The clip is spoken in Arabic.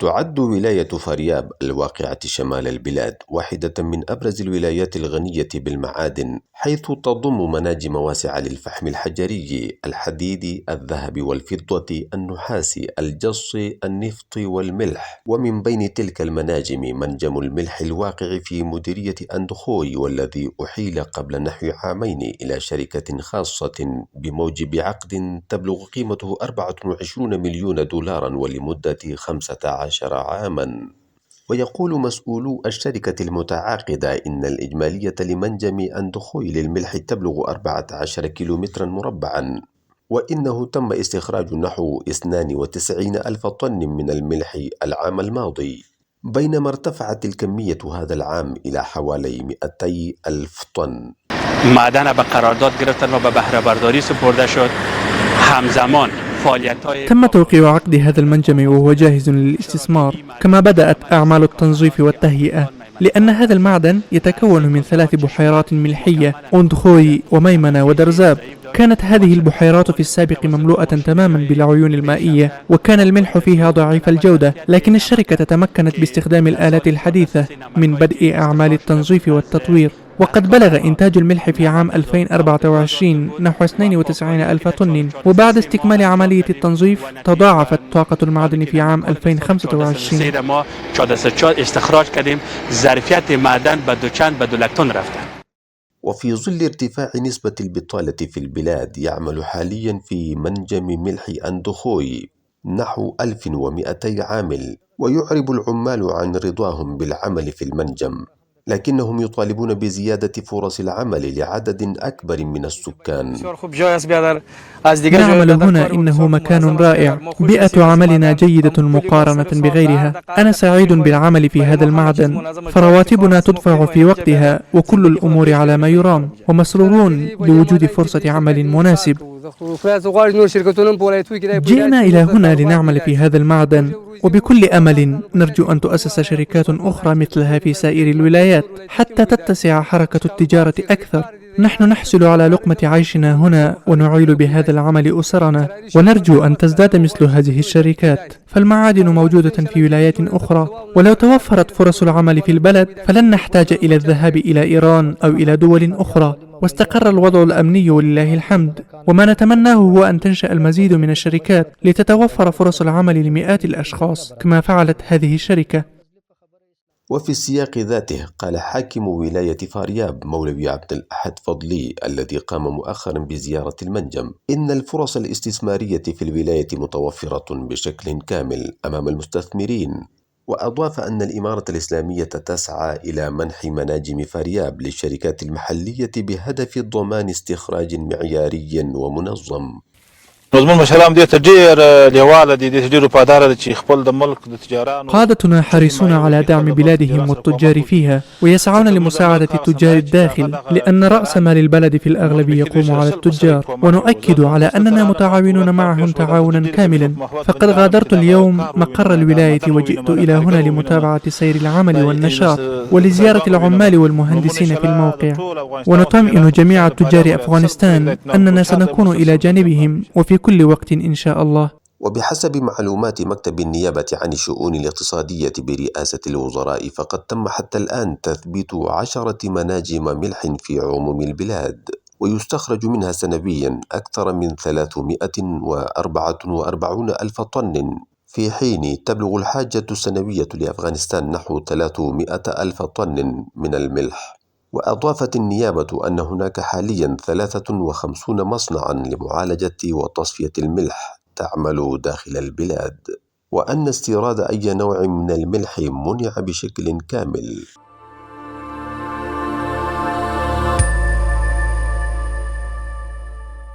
تعد ولاية فارياب الواقعة شمال البلاد واحدة من أبرز الولايات الغنية بالمعادن، حيث تضم مناجم واسعة للفحم الحجري، الحديد، الذهب والفضة، النحاس، الجص، النفط والملح. ومن بين تلك المناجم منجم الملح الواقع في مديرية أندخوي، والذي أحيل قبل نحو عامين إلى شركة خاصة بموجب عقد تبلغ قيمته 24 مليون دولارا ولمدة 15 عاما. ويقول مسؤولو الشركة المتعاقدة إن الإجمالية لمنجم أندخوي للملح تبلغ 14 كيلومترا مربعا، وإنه تم استخراج نحو 92 ألف طن من الملح العام الماضي، بينما ارتفعت الكمية هذا العام إلى حوالي 200 ألف طن. معدن به قرارداد گرفتن و به بهره برداری سپرده شد. همزمان تم توقيع عقد هذا المنجم وهو جاهز للاستثمار، كما بدأت أعمال التنظيف والتهيئة، لأن هذا المعدن يتكون من 3 بحيرات ملحية، أندخوي وميمنة ودرزاب. كانت هذه البحيرات في السابق مملوءة تماما بالعيون المائية، وكان الملح فيها ضعيف الجودة، لكن الشركة تمكنت باستخدام الآلات الحديثة من بدء أعمال التنظيف والتطوير، وقد بلغ إنتاج الملح في عام 2024 نحو 92 ألف طن، وبعد استكمال عملية التنظيف تضاعفت طاقة المعدن في عام 2025. استخراج کردیم ظرفیت معدن به دو تن رفته. وفي ظل ارتفاع نسبة البطالة في البلاد، يعمل حاليا في منجم ملح أندخوي نحو 1200 عامل، ويعرب العمال عن رضاهم بالعمل في المنجم، لكنهم يطالبون بزيادة فرص العمل لعدد أكبر من السكان. نعمل هنا، إنه مكان رائع، بيئة عملنا جيدة مقارنة بغيرها. أنا سعيد بالعمل في هذا المعدن، فرواتبنا تدفع في وقتها وكل الأمور على ما يرام، ومسرورون بوجود فرصة عمل مناسب. جئنا إلى هنا لنعمل في هذا المعدن، وبكل أمل نرجو أن تؤسس شركات أخرى مثلها في سائر الولايات حتى تتسع حركة التجارة أكثر. نحن نحصل على لقمة عيشنا هنا ونعيل بهذا العمل أسرنا، ونرجو أن تزداد مثل هذه الشركات، فالمعادن موجودة في ولايات أخرى، ولو توفرت فرص العمل في البلد فلن نحتاج إلى الذهاب إلى إيران أو إلى دول أخرى، واستقر الوضع الأمني ولله الحمد. وما نتمناه هو أن تنشأ المزيد من الشركات لتتوفر فرص العمل لمئات الأشخاص كما فعلت هذه الشركة. وفي السياق ذاته، قال حاكم ولاية فارياب مولوي عبد الأحد فضلي الذي قام مؤخرا بزيارة المنجم إن الفرص الاستثمارية في الولاية متوفرة بشكل كامل أمام المستثمرين، وأضاف أن الإمارة الإسلامية تسعى إلى منح مناجم فارياب للشركات المحلية بهدف ضمان استخراج معياري ومنظم. قادتنا حريصون على دعم بلادهم والتجار فيها، ويسعون لمساعدة تجار الداخل، لأن رأس مال البلد في الأغلب يقوم على التجار، ونؤكد على أننا متعاونون معهم تعاونا كاملا. فقد غادرت اليوم مقر الولاية وجئت إلى هنا لمتابعة سير العمل والنشاط ولزيارة العمال والمهندسين في الموقع، ونطمئن جميع تجار أفغانستان أننا سنكون إلى جانبهم وفي كل وقت إن شاء الله. وبحسب معلومات مكتب النيابة عن الشؤون الاقتصادية برئاسة الوزراء، فقد تم حتى الآن تثبيت 10 مناجم ملح في عموم البلاد، ويستخرج منها سنويا أكثر من 344 ألف طن، في حين تبلغ الحاجة السنوية لأفغانستان نحو 300 ألف طن من الملح. وأضافت النيابة أن هناك حاليا 53 مصنعا لمعالجة وتصفية الملح تعمل داخل البلاد، وأن استيراد أي نوع من الملح منع بشكل كامل.